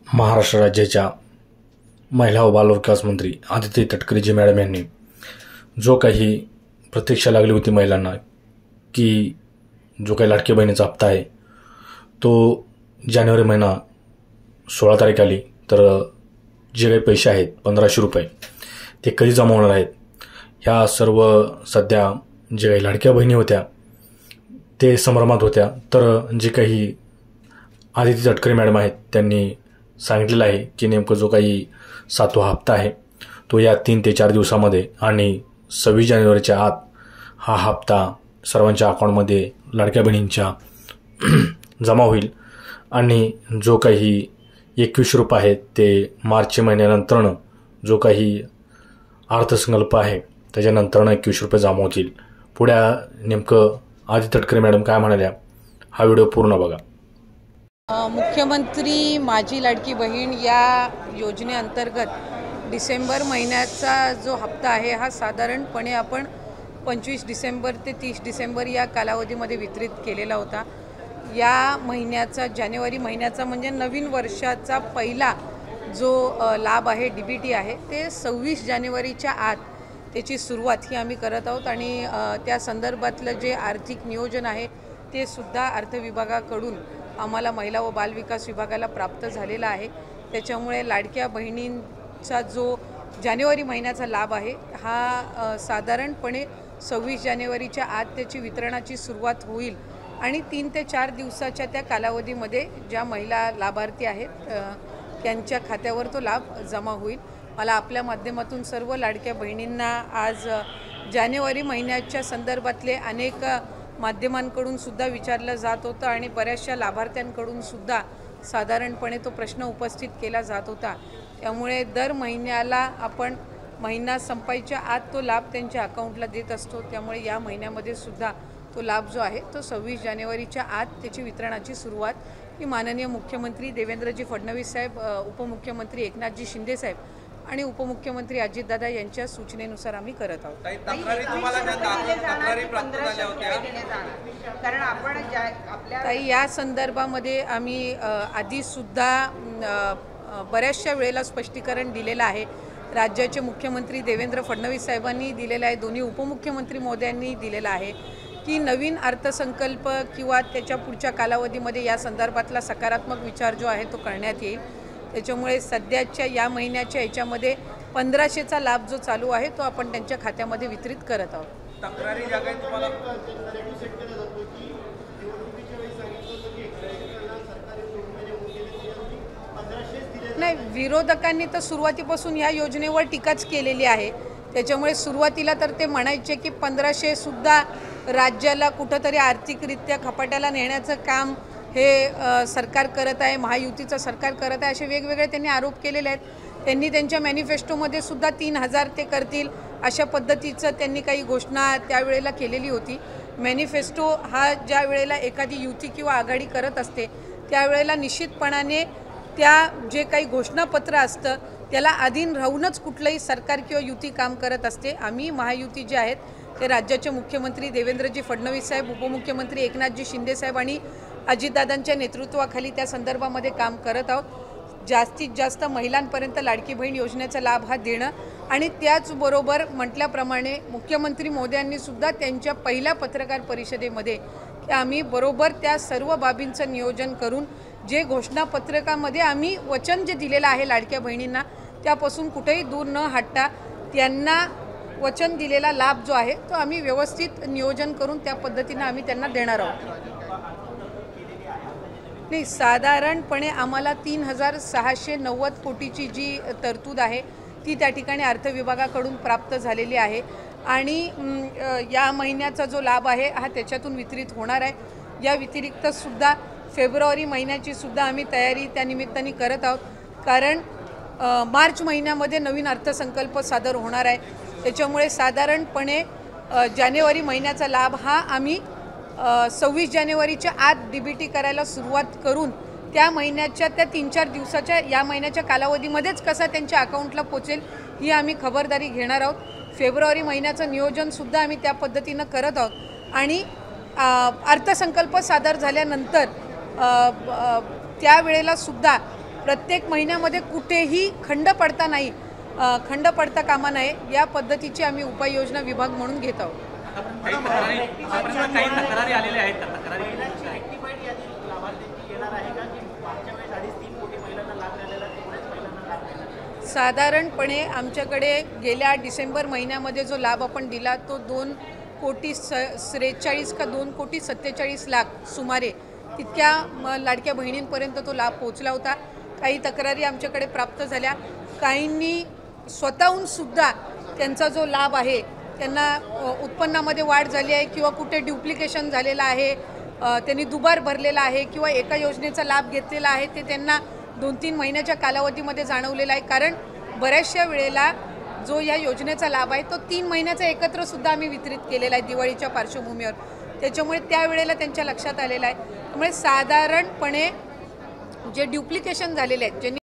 महाराष्ट्र राज्याच्या महिला व बालविकास मंत्री आदिती तटकरेजी मॅडम यांनी जो काही प्रतीक्षा लागली होती महिलांना की जो काही लाडकी बहिणीचा हप्ता आहे तो जानेवारी महिना 16 तारीख आली तर जे काही पैसे आहेत 1500 रुपये ते कधी जमा होणार आहेत ह्या सर्व सध्या जे काही लाडक्या बहिणी होत्या ते संभ्रमात होत्या। तर जे काही आदिती तटकरे मॅडम आहेत त्यांनी सांगितलेलं आहे की नेमकं जो काही 7वा हप्ता आहे तो या 3 ते 4 दिवसामध्ये आणि 26 जानेवारीच्या आत हा हप्ता सर्वांच्या अकाउंटमध्ये लाडक्या बहिणींच्या जमा होईल आणि जो काही 21 रुपये आहेत ते मार्च महिन्यानंतरनं जो काही अर्थसंकल्प आहे त्याच्यानंतरनं 21 रुपये जमा होतील। पुढे नेमकं आदिती तटकरे मॅडम काय म्हणाल्या हा व्हिडिओ पूर्ण बघा। मुख्यमंत्री माझी लाडकी बहीण या योजनेअंतर्गत डिसेंबर महिन्याचा जो हप्ता आहे हा साधारणपणे आपण 25 डिसेंबर ते 30 डिसेंबर या कालावधीमध्ये वितरित केलेला होता। या महिन्याचा जानेवारी महिन्याचा म्हणजे नवीन वर्षाचा पहिला जो लाभ आहे DBT आहे ते 26 जानेवारीच्या आत त्याची सुरुवात ही आम्ही करत आहोत आणि त्या संदर्भातलं जे आर्थिक नियोजन आहे ते सुद्धा अर्थ विभागाकडून आम्हाला महिला व बालविकास विभागाला प्राप्त झालेला आहे। त्याच्यामुळे लाडक्या बहिणींचा जो जानेवारी महिन्याचा लाभ आहे हा साधारणपणे 26 जानेवारीच्या आत त्याची वितरणाची सुरुवात होईल आणि 3 ते 4 दिवसाच्या त्या कालावधीमध्ये ज्या महिला लाभार्थी आहेत त्यांच्या खात्यावर तो लाभ जमा होईल। मला आपल्या माध्यमातून सर्व लाडक्या बहिणींना आज जानेवारी महिन्याच्या संदर्भातले अनेक माध्यमांकडून सुद्धा विचारलं जात होतं आणि बऱ्याचशा लाभार्थ्यांकडून सुद्धा साधारणपणे तो प्रश्न उपस्थित केला जात होता। त्यामुळे दर महिन्याला आपण महिना संपायच्या आत तो लाभ त्यांच्या अकाउंटला देत असतो। त्यामुळे या महिन्यामध्ये सुद्धा तो लाभ जो आहे तो 26 जानेवारीच्या आत त्याची वितरणाची सुरुवात ही माननीय मुख्यमंत्री देवेंद्रजी फडणवीस साहेब, उपमुख्यमंत्री एकनाथजी शिंदे साहेब आणि उपमुख्यमंत्री अजितदादा यांच्या सूचनेनुसार आम्ही करत आहोत। ताई या संदर्भामध्ये आम्ही आधीसुद्धा बऱ्याचशा वेळेला स्पष्टीकरण दिलेलं आहे। राज्याचे मुख्यमंत्री देवेंद्र फडणवीस साहेबांनी दिलेलं आहे, दोन्ही उपमुख्यमंत्री महोदयांनी दिलेलं आहे की नवीन अर्थसंकल्प किंवा त्याच्या पुढच्या कालावधीमध्ये या संदर्भातला सकारात्मक विचार जो आहे तो करण्यात येईल। त्याच्यामुळे सध्याच्या या महिन्याच्या याच्यामध्ये 1500चा लाभ जो चालू आहे तो आपण त्यांच्या खात्यामध्ये वितरित करत आहोत। नाही, विरोधकांनी तर सुरुवातीपासून या योजनेवर टीकाच केलेली आहे। त्याच्यामुळे सुरुवातीला तर ते म्हणायचे की 1500 सुद्धा राज्याला कुठंतरी आर्थिकरित्या खपाट्याला नेण्याचं काम हे सरकार करत आहे, महायुतीचं सरकार करत आहे, असे वेगवेगळे त्यांनी आरोप केलेले आहेत। त्यांनी त्यांच्या मॅनिफेस्टोमध्ये सुद्धा 3000 ते करतील अशा पद्धतीचं त्यांनी काही घोषणा त्यावेळेला केलेली होती। मॅनिफेस्टो हा ज्या वेळेला एखादी युती किंवा आघाडी करत असते त्यावेळेला निश्चितपणाने त्या जे काही घोषणापत्र असतं त्याला अधीन राहूनच कुठलंही सरकार किंवा युती काम करत असते। आम्ही महायुती जे आहेत ते राज्याचे मुख्यमंत्री देवेंद्रजी फडणवीस साहेब, उपमुख्यमंत्री एकनाथजी शिंदे साहेब आणि अजितदादांच्या नेतृत्वाखाली त्या संदर्भामध्ये काम करत आहोत। जास्तीत जास्त महिलांपर्यंत लाडकी बहीण योजनेचा लाभ हा देणं आणि त्याचबरोबर म्हटल्याप्रमाणे मुख्यमंत्री महोदयांनी सुद्धा त्यांच्या पहिल्या पत्रकार परिषदेमध्ये की आम्ही बरोबर त्या सर्व बाबींचं नियोजन करून जे घोषणापत्रकामध्ये आम्ही वचन जे दिलेलं आहे लाडक्या बहिणींना त्यापासून कुठेही दूर न हटता त्यांना वचन दिलेला लाभ जो आहे तो आम्ही व्यवस्थित नियोजन करून त्या पद्धतीनं आम्ही त्यांना देणार आहोत। नाही, साधारणपणे आम्हाला 3690 कोटीची जी तरतूद आहे ती त्या ठिकाणी अर्थ विभागाकडून प्राप्त झालेली आहे आणि या महिन्याचा जो लाभ आहे हा त्याच्यातून वितरित होणार आहे। या व्यतिरिक्त सुद्धा फेब्रुवारी महिन्याची सुद्धा आम्ही तयारी त्या निमित्ताने करत आहोत कारण मार्च महिन्यामध्ये नवीन अर्थसंकल्प सादर होणार आहे। त्याच्यामुळे साधारणपणे जानेवारी महिन्याचा लाभ हा आम्ही 26 जानेवारीच्या आत DBT करायला सुरुवात करून त्या महिन्याच्या त्या 3-4 दिवसाच्या या महिन्याच्या कालावधीमध्येच कसा त्यांच्या अकाउंटला पोचेल ही आम्ही खबरदारी घेणार आहोत। फेब्रुवारी महिन्याचं नियोजनसुद्धा आम्ही त्या पद्धतीनं करत आहोत आणि अर्थसंकल्प सादर झाल्यानंतर त्यावेळेला सुद्धा प्रत्येक महिन्यामध्ये कुठेही खंड पडता नाही, खंड पडता कामा नये या पद्धतीची आम्ही उपाययोजना विभाग म्हणून घेत आहोत. काही तक्रारी आलेल्या आहेत का? तक्रारी साधारणपणे आमच्याकडे गेल्या डिसेंबर महिन्यामध्ये जो लाभ आपण दिला तो 2,43 का 2,47 सुमारे तितक्या लाडक्या बहिणींपर्यंत तो लाभ पोहोचला होता. काही तक्रारी आमच्याकडे प्राप्त झाल्या. काहींनी स्वतःहून सुद्धा त्यांचा जो लाभ आहे त्यांना उत्पन्नामध्ये वाढ झाली आहे किंवा कुठे ड्युप्लिकेशन झालेलं आहे, त्यांनी दुबार भरलेला आहे किंवा एका योजनेचा लाभ घेतलेला आहे ते त्यांना 2-3 महिन्याच्या कालावधीमध्ये जाणवलेला आहे. कारण बऱ्याचशा वेळेला जो या योजनेचा लाभ आहे तो 3 महिन्याचा एकत्र सुद्धा आम्ही वितरित केलेला आहे दिवाळीच्या पार्श्वभूमीवर. त्याच्यामुळे त्यावेळेला त्यांच्या लक्षात आलेलं आहे. त्यामुळे साधारणपणे जे ड्युप्लिकेशन झालेले आहेत, ज्यांनी